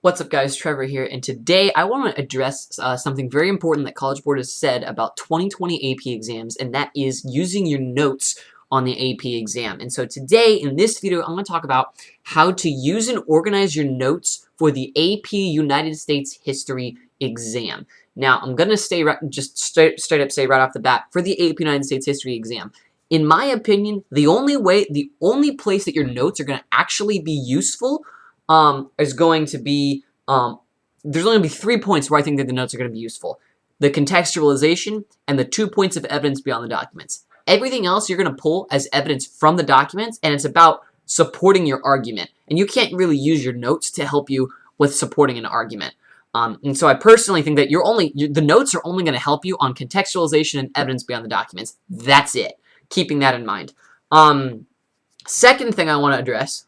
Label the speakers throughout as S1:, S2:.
S1: What's up, guys? Trevor here, and today I want to address something very important that College Board has said about 2020 AP exams, and that is using your notes on the AP exam. And so today, in this video, I'm going to talk about how to use and organize your notes for the AP United States History exam. Now, I'm going to straight up say right off the bat, for the AP United States History exam, in my opinion, the only place that your notes are going to actually be useful is going to be, there's only going to be 3 points where I think that the notes are going to be useful. The contextualization and the 2 points of evidence beyond the documents. Everything else you're going to pull as evidence from the documents, and it's about supporting your argument. And you can't really use your notes to help you with supporting an argument. And so I personally think that the notes are only going to help you on contextualization and evidence beyond the documents. That's it. Keeping that in mind. Second thing I want to address.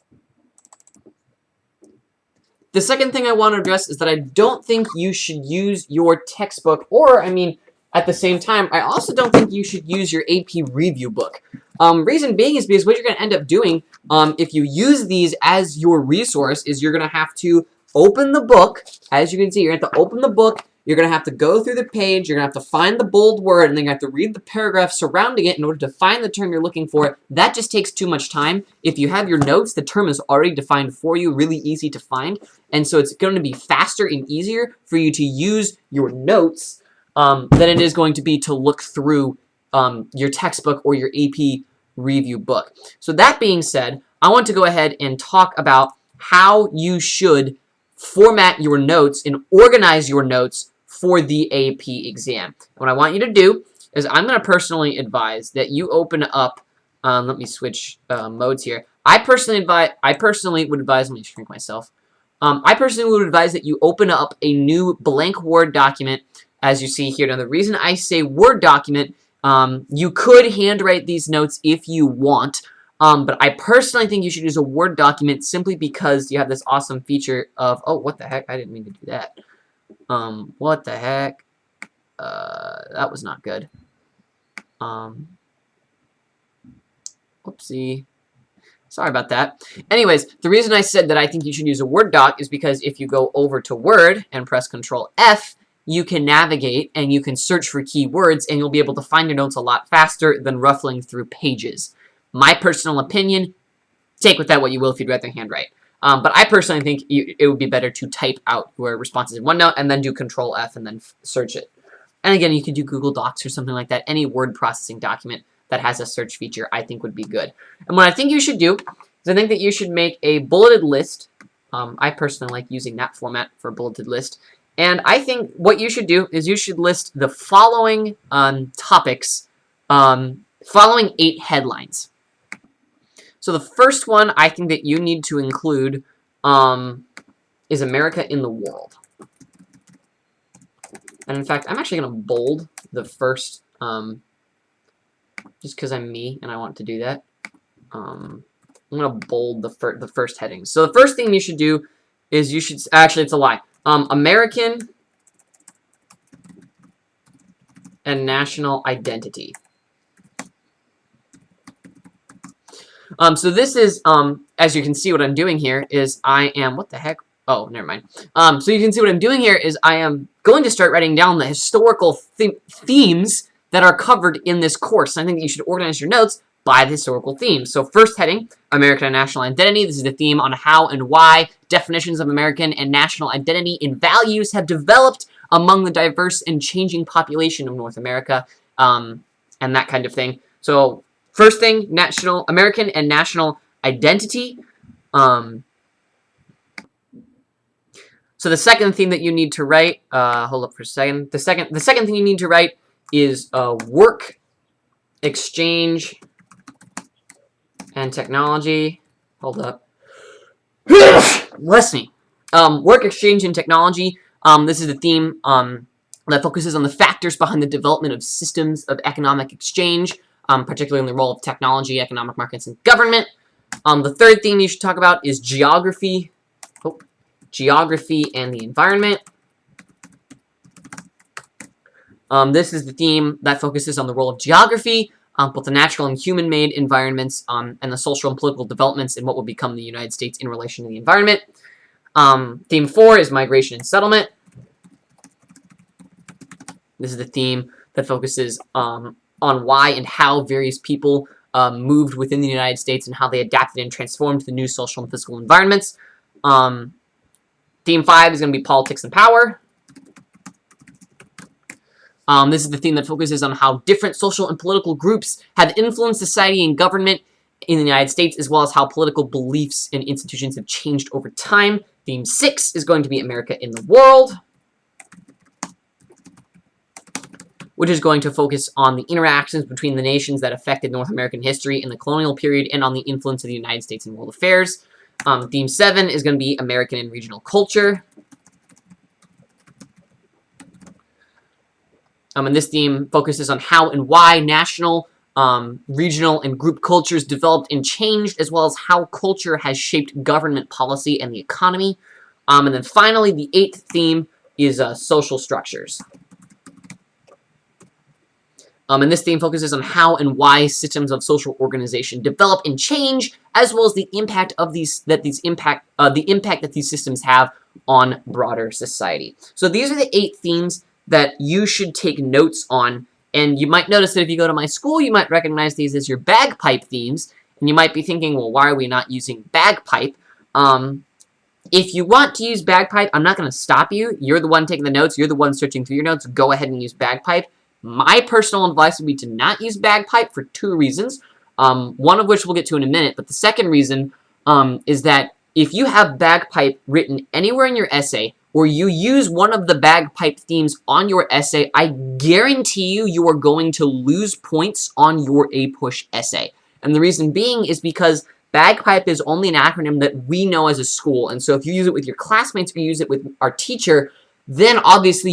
S1: The second thing I want to address is that I don't think you should use your textbook, or, at the same time, I also don't think you should use your AP review book. Reason being is because what you're going to end up doing, if you use these as your resource, is you're going to have to open the book. As you can see, you're going to have to open the book. You're going to have to go through the page. You're going to have to find the bold word, and then you have to read the paragraph surrounding it in order to find the term you're looking for. That just takes too much time. If you have your notes, the term is already defined for you, really easy to find. And so it's going to be faster and easier for you to use your notes than it is going to be to look through your textbook or your AP review book. So that being said, I want to go ahead and talk about how you should format your notes and organize your notes for the AP exam. What I want you to do is I'm going to personally advise that you open up, let me switch modes here. I personally would advise, let me shrink myself. I personally would advise that you open up a new blank Word document, as you see here. Now, the reason I say Word document, you could handwrite these notes if you want, but I personally think you should use a Word document simply because you have this awesome feature of, oh, what the heck? I didn't mean to do that. What the heck? That was not good. Whoopsie. Sorry about that. Anyways, the reason I said that I think you should use a Word doc is because if you go over to Word and press Control F, you can navigate and you can search for keywords, and you'll be able to find your notes a lot faster than ruffling through pages. My personal opinion, take with that what you will if you'd rather handwrite. But I personally think it would be better to type out your responses in OneNote and then do Control F and then search it. And again, you could do Google Docs or something like that. Any word processing document that has a search feature, I think, would be good. And what I think you should do is I think that you should make a bulleted list. I personally like using that format for a bulleted list. And I think what you should do is you should list the following topics, following 8 headlines. So the first one I think that you need to include is America in the World. And in fact, I'm actually going to bold the first, just because I'm me and I want to do that. I'm going to bold the first heading. So the first thing you should do is actually, it's a lie. American and national identity. So this is, as you can see, what I'm doing here is what the heck? Oh, never mind. So you can see what I'm doing here is I am going to start writing down the historical themes that are covered in this course. I think that you should organize your notes by the historical themes. So first heading, American and national identity. This is the theme on how and why definitions of American and national identity and values have developed among the diverse and changing population of North America, and that kind of thing. So first thing, American and national identity. So the second thing that you need to write, hold up for a second. The second thing you need to write is work, exchange, and technology. Hold up. Bless me. Work, exchange, and technology. This is the theme that focuses on the factors behind the development of systems of economic exchange, particularly in the role of technology, economic markets, and government. The third theme you should talk about is geography. Geography and the environment. This is the theme that focuses on the role of geography, both the natural and human-made environments, and the social and political developments in what will become the United States in relation to the environment. Theme 4 is migration and settlement. This is the theme that focuses on why and how various people moved within the United States and how they adapted and transformed to the new social and physical environments. Theme 5 is going to be politics and power. This is the theme that focuses on how different social and political groups have influenced society and government in the United States, as well as how political beliefs and institutions have changed over time. Theme 6 is going to be America in the world, which is going to focus on the interactions between the nations that affected North American history in the colonial period and on the influence of the United States in world affairs. Theme 7 is going to be American and regional culture. And this theme focuses on how and why national, regional, and group cultures developed and changed, as well as how culture has shaped government policy and the economy. And then finally, the 8th theme is social structures. And this theme focuses on how and why systems of social organization develop and change, as well as the impact of the impact that these systems have on broader society. So these are the 8 themes that you should take notes on. And you might notice that if you go to my school, you might recognize these as your bagpipe themes. And you might be thinking, well, why are we not using bagpipe? If you want to use bagpipe, I'm not going to stop you. You're the one taking the notes. You're the one searching through your notes. Go ahead and use bagpipe. My personal advice would be to not use bagpipe for 2 reasons, one of which we'll get to in a minute. But the second reason is that if you have bagpipe written anywhere in your essay, or you use one of the bagpipe themes on your essay, I guarantee you are going to lose points on your APUSH essay. And the reason being is because bagpipe is only an acronym that we know as a school. And so if you use it with your classmates or you use it with our teacher, then obviously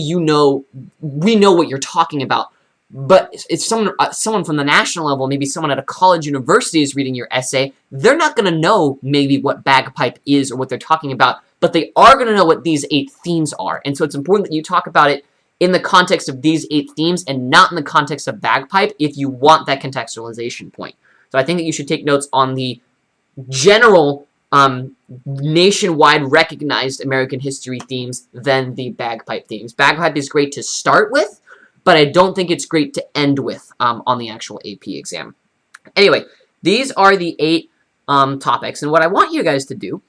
S1: we know what you're talking about. But if someone from the national level, maybe someone at a college university is reading your essay, they're not going to know maybe what bagpipe is or what they're talking about, but they are going to know what these 8 themes are. And so it's important that you talk about it in the context of these 8 themes and not in the context of bagpipe if you want that contextualization point. So I think that you should take notes on the general nationwide recognized American history themes than the bagpipe themes. Bagpipe is great to start with, but I don't think it's great to end with on the actual AP exam. Anyway, these are the 8 topics, and what I want you guys to do,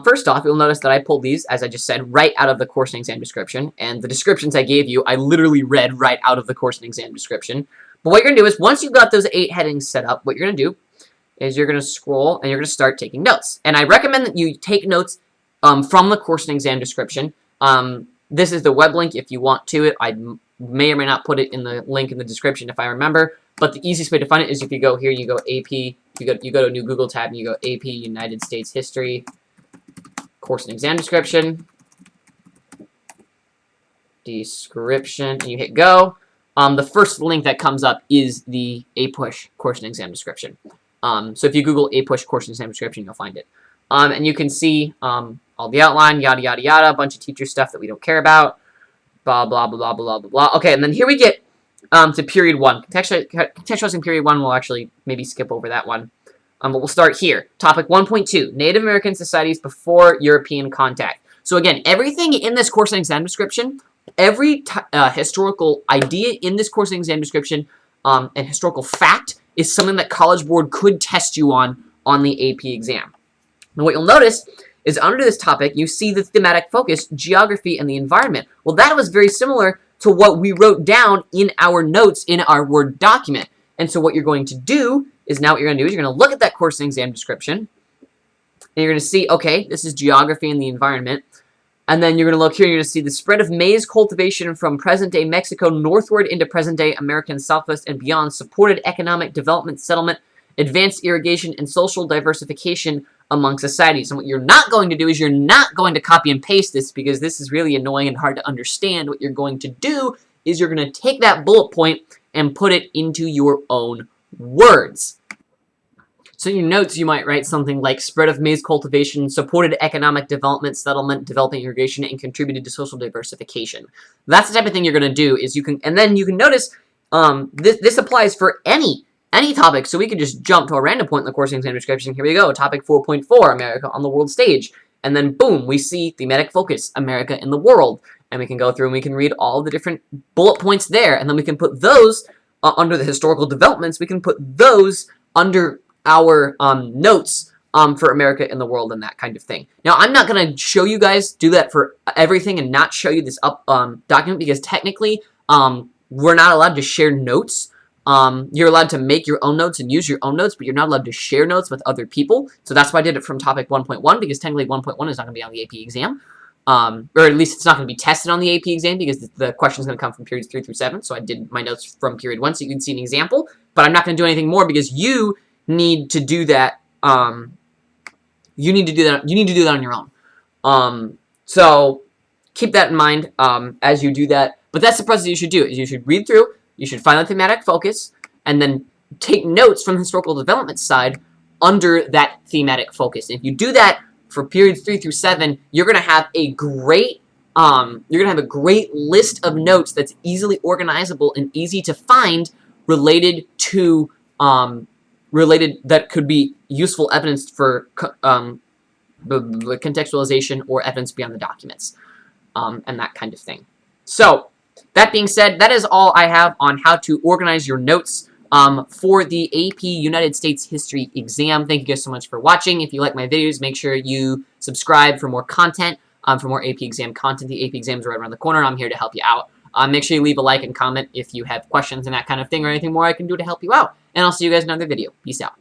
S1: first off, you'll notice that I pulled these, as I just said, right out of the course and exam description, and the descriptions I gave you, I literally read right out of the course and exam description. But what you're going to do is, once you've got those 8 headings set up, what you're going to do is you're going to scroll and you're going to start taking notes. And I recommend that you take notes from the course and exam description. This is the web link if you want to. I may or may not put it in the link in the description if I remember. But the easiest way to find it is if you go here, you go AP, you go to a new Google tab, and you go AP United States History, course and exam description, and you hit go. The first link that comes up is the APUSH course and exam description. So if you Google APUSH course and exam description, you'll find it. And you can see all the outline, yada, yada, yada, a bunch of teacher stuff that we don't care about, blah, blah, blah, blah, blah, blah, blah. Okay, and then here we get to period 1. Contextualizing period 1, we'll actually maybe skip over that one. But we'll start here. Topic 1.2, Native American societies before European contact. So again, everything in this course and exam description, every historical idea in this course and exam description and historical fact is something that College Board could test you on the AP exam. Now what you'll notice is under this topic, you see the thematic focus, geography and the environment. Well, that was very similar to what we wrote down in our notes in our Word document. And so what you're going to do is now what you're going to do is you're going to look at that course and exam description, and you're going to see, okay, this is geography and the environment. And then you're going to look here and you're going to see the spread of maize cultivation from present-day Mexico northward into present-day American Southwest and beyond supported economic development, settlement, advanced irrigation, and social diversification among societies. And what you're not going to do is you're not going to copy and paste this because this is really annoying and hard to understand. What you're going to do is you're going to take that bullet point and put it into your own words. So in your notes, you might write something like spread of maize cultivation, supported economic development, settlement, developing irrigation, and contributed to social diversification. That's the type of thing you're going to do. Is you can, and then you can notice this applies for any topic. So we could just jump to a random point in the course exam description. Here we go, topic 4.4, America on the world stage. and then boom, we see thematic focus, America in the world. And we can go through and we can read all the different bullet points there, and then we can put those under the historical developments. We can put those under our notes for America in the world and that kind of thing. Now, I'm not going to show you guys do that for everything and not show you this document, because technically we're not allowed to share notes. You're allowed to make your own notes and use your own notes, but you're not allowed to share notes with other people. So that's why I did it from topic 1.1, because technically 1.1 is not going to be on the AP exam. Or at least it's not going to be tested on the AP exam, because the question is going to come from periods 3 through 7. So I did my notes from period 1 so you can see an example. But I'm not going to do anything more, because you need to do that. You need to do that on your own. So keep that in mind as you do that. But that's the process you should do. Is you should read through, you should find the thematic focus, and then take notes from the historical development side under that thematic focus. And if you do that for periods 3 through 7, you're gonna have a great list of notes that's easily organizable and easy to find related to that could be useful evidence for the contextualization or evidence beyond the documents, and that kind of thing. So, that being said, that is all I have on how to organize your notes for the AP United States History exam. Thank you guys so much for watching. If you like my videos, make sure you subscribe for more content, for more AP exam content. The AP exam is right around the corner, and I'm here to help you out. Make sure you leave a like and comment if you have questions and that kind of thing, or anything more I can do to help you out. And I'll see you guys in another video. Peace out.